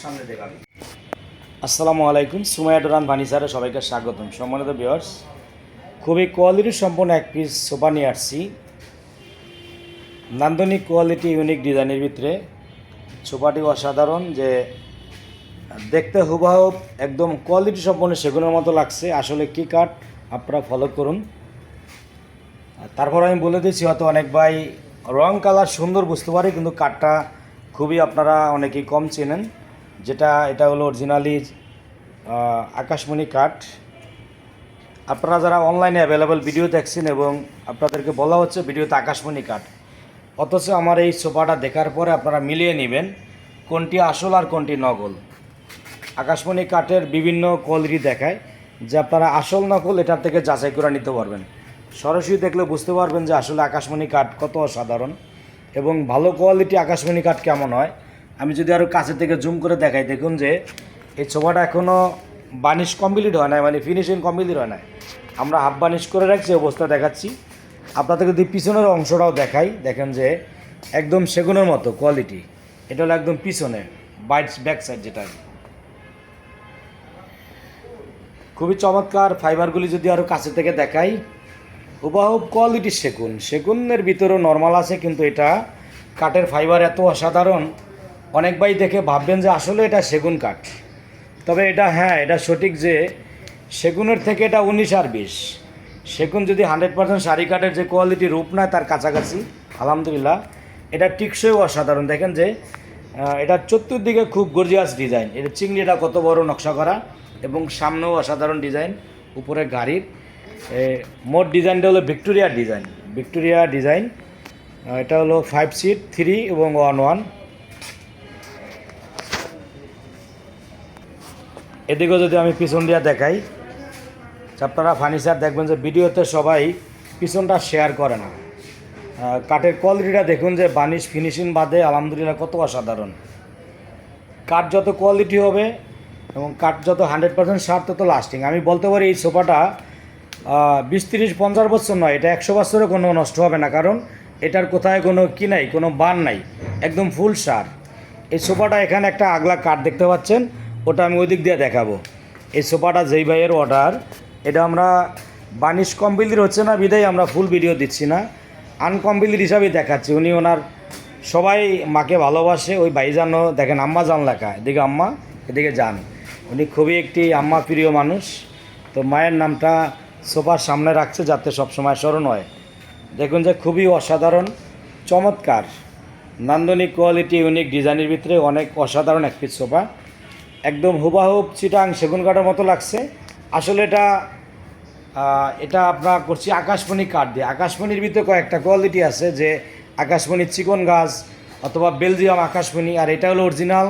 সামনে দেখাবি। আসসালামু আলাইকুম, সুমাইয়া ডোরান ফার্নিচারে সবাইকে স্বাগতম। সম্মানিত ভিউয়ার্স, খুবই কোয়ালিটি সম্পন্ন এক পিস সোফা নিয়ে আসছি। নান্দনিক কোয়ালিটি, ইউনিক ডিজাইনের ভিতরে সোফাটি অসাধারণ, যে দেখতে হুবহু একদম কোয়ালিটি সম্পন্ন সেগুনের মতো লাগছে। আসলে কী কাঠ আপনারা ফলো করুন। তারপর আমি বলে দিচ্ছি, হয়তো অনেক ভাই রং কালার সুন্দর বুঝতে পারে, কিন্তু কাঠটা খুবই আপনারা অনেকেই কম চেনেন। এটা হলো অরিজিনালি আকাশমণি কাঠ। আপনারা যারা অনলাইনে অ্যাভেলেবেল ভিডিও দেখছেন এবং আপনাদেরকে বলা হচ্ছে ভিডিওতে আকাশমণি কাঠ, অথচ আমার এই সোফাটা দেখার পরে আপনারা মিলিয়ে নেবেন কোনটি আসল আর কোনটি নকল। আকাশমণি কাঠের বিভিন্ন কোয়ালিটি দেখায়, যে আপনারা আসল নকল এটার থেকে যাচাই করে নিতে পারবেন। সরাসরি দেখলে বুঝতে পারবেন যে আসলে আকাশমণি কাঠ কত অসাধারণ এবং ভালো কোয়ালিটি আকাশমণি কাঠ কেমন হয়। আমি যদি আরও কাছে থেকে জুম করে দেখাই, দেখুন যে এই সোফাটা এখনও বার্নিশ কমপ্লিট হয় না, মানে ফিনিশিং কমপ্লিট হয় না। আমরা হাফ বার্নিশ করে রাখছি, অবস্থা দেখাচ্ছি আপনাদেরকে। যদি পিছনের অংশটাও দেখাই, দেখেন যে একদম সেগুনের মতো কোয়ালিটি। এটা হলো একদম পিছনে ব্যাক সাইড, যেটা খুবই চমৎকার। ফাইবারগুলি যদি আরও কাছে থেকে দেখাই, হুবহু কোয়ালিটির সেগুনের ভিতরেও নর্মাল আছে, কিন্তু এটা কাঠের ফাইবার এত অসাধারণ, অনেক ভাই দেখে ভাববেন যে আসলে এটা সেগুন কাঠ। তবে এটা এটা সঠিক যে সেগুনের থেকে এটা 19 আর 20। সেগুন যদি 100% সারি কাঠের যে কোয়ালিটি রূপ নেয় তার কাছাকাছি, আলহামদুলিল্লাহ এটা টিকসইও অসাধারণ। দেখেন যে এটা চতুর্দিকে খুব গর্জিয়াস ডিজাইন। এটা চিংড়িটা কত বড় নকশা করা এবং সামনেও অসাধারণ ডিজাইন, উপরে গাড়ির মোট ডিজাইনটা হলো ভিক্টোরিয়া ডিজাইন। এটা হলো 5 সিট, 3 এবং 1-1। এদিকেও যদি আমি পিছন দিয়ে দেখাই, আপনারা ফার্নিচার দেখবেন যে ভিডিওতে সবাই পিছনটা শেয়ার করে না। কাঠের কোয়ালিটিটা দেখুন যে বার্নিশ ফিনিশিং বাদে আলহামদুলিল্লাহ কত অসাধারণ। কাঠ যত কোয়ালিটি হবে এবং কাঠ যত 100% সার, তত লাস্টিং। আমি বলতে পারি এই সোফাটা 20, 30, 50 বছর নয়, এটা 100 বছরে কোনো নষ্ট হবে না, কারণ এটার কোথায় কোনো কি নাই, কোনো বান নাই, একদম ফুল সার। এই সোফাটা এখানে একটা আগলা কাঠ দেখতে পাচ্ছেন, ওটা আমি ওই দিক দিয়ে দেখাবো। এই সোফাটা যেই ভাইয়ের অর্ডার, এটা আমরা বার্নিশ কমপ্লিট হচ্ছে না বিদায় আমরা ফুল ভিডিও দিচ্ছি না, আনকমপ্লিট হিসাবেই দেখাচ্ছি। উনি ওনার সবাই মাকে ভালোবাসে, ওই ভাইজানও দেখেন আম্মা জান লেখা, এদিকে আম্মা এদিকে যান। উনি খুবই একটি আম্মা প্রিয় মানুষ, তো মায়ের নামটা সোফার সামনে রাখছে যাতে সবসময় স্মরণ হয়। দেখুন যে খুবই অসাধারণ চমৎকার নান্দনিক কোয়ালিটি, ইউনিক ডিজাইনের ভিতরে অনেক অসাধারণ এক পিস সোফা, একদম হুবাহু চিটাং সেগুন কাঠের মতো লাগছে। আসলে এটা আমরা করছি আকাশমণি কাঠ দিয়ে। আকাশমণির ভিতরে কয়েকটা কোয়ালিটি আছে, যে আকাশমণির চিকন গাছ অথবা বেলজিয়াম আকাশমণি, আর এটা হলো অরিজিনাল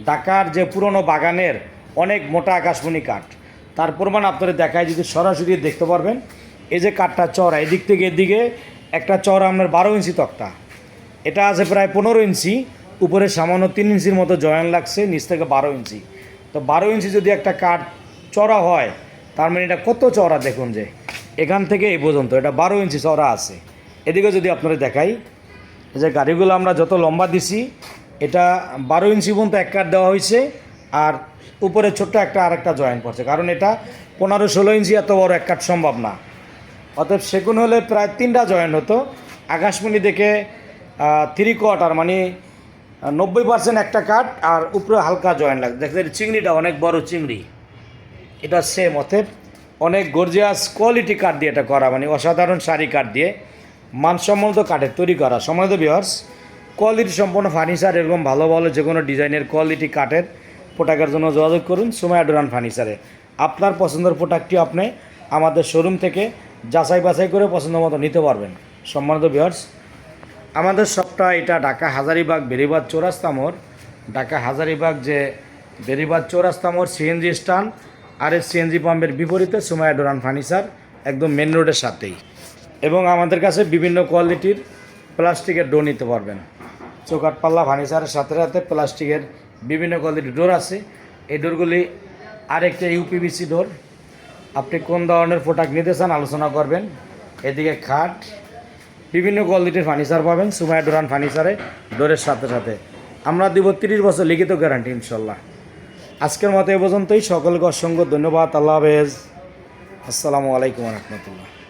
ঢাকার যে পুরনো বাগানের অনেক মোটা আকাশমণি কাঠ। তার প্রমাণ আপনাদের দেখায়, যদি সরাসরি দেখতে পারবেন। এই যে কাঠটা চওড়া, এদিক থেকে এদিকে একটা চওড়া আপনার 12 ইঞ্চি তক্তা, এটা আছে প্রায় 15 ইঞ্চি, উপরে সামান্য 3 ইঞ্চির মতো জয়েন লাগছে, নিচ থেকে 12 ইঞ্চি। তো 12 ইঞ্চি যদি একটা কাঠ চওড়া হয়, তার মানে এটা কত চওড়া দেখুন, যে এখান থেকে এই পর্যন্ত এটা 12 ইঞ্চি চওড়া আছে। এদিকে যদি আপনারা দেখাই, এই যে গাড়িগুলো আমরা যত লম্বা দিছি, এটা 12 ইঞ্চি পর্যন্ত এক কাঠ দেওয়া হয়েছে, আর উপরে ছোট্ট আরেকটা জয়েন পড়ছে, কারণ এটা 15-16 ইঞ্চি এত বড় এক কাঠ সম্ভব না। অতএব সেগুন হলে প্রায় 3টা জয়েন হতো। আকাশমণি দেখে 3/4 মানে 90% একটা কাঠ, আর উপরে হালকা জয়েন লাগে। দেখতে চিংড়িটা অনেক বড় চিংড়ি, এটা সেম। অতএব অনেক গর্জিয়াস কোয়ালিটি কাঠ দিয়ে এটা করা, মানে অসাধারণ সারি কাঠ দিয়ে মানসম্মত কাঠের তৈরি করা। সম্মানিত ভিউয়ার্স, কোয়ালিটি সম্পন্ন ফার্নিচার, এরকম ভালো ভালো যে কোনো ডিজাইনের কোয়ালিটি কাঠের প্রোডাক্টের জন্য যোগাযোগ করুন সুমাইয়া ডোরান ফার্নিচারে। আপনার পছন্দের প্রোডাক্টটি আপনি আমাদের শোরুম থেকে যাচাই বাছাই করে পছন্দ মতো নিতে পারবেন। সম্মানিত ভিউয়ার্স, আমাদের শপটা এটা ঢাকা হাজারীবাগ বেরিবাদ চৌরাস্তা মোড়, ঢাকা হাজারীবাগ যে বেরিবাদ চৌরাস্তা মোড় সিএনজি স্ট্যান্ড আর এস সিএনজি পাম্পের বিপরীতে সুমাইয়া ডোরান ফার্নিচার, একদম মেন রোডের সাথেই। এবং আমাদের কাছে বিভিন্ন কোয়ালিটির প্লাস্টিকের ডোর নিতে পারবেন। চৌকাঠ পাল্লা ফার্নিচারের সাথে সাথে প্লাস্টিকের বিভিন্ন কোয়ালিটির ডোর আছে। এই ডোরগুলি আরেকটা ইউপিভিসি ডোর। আপনি কোন ধরনের প্রোডাক্ট নিতে চান আলোচনা করবেন। এদিকে খাট, বিভিন্ন কোয়ালিটির ফার্নিচার পাবেন সুমাইয়া ডোরান ফার্নিচারে ডোরের সাথে সাথে। আমরা দিব 30 বছর লিখিত গ্যারান্টি ইনশাল্লাহ। আজকের মতো এ পর্যন্তই। সকলকে অসংখ্য ধন্যবাদ। আল্লাহ হাফেজ। আসসালামু আলাইকুম রহমতুল্লাহ।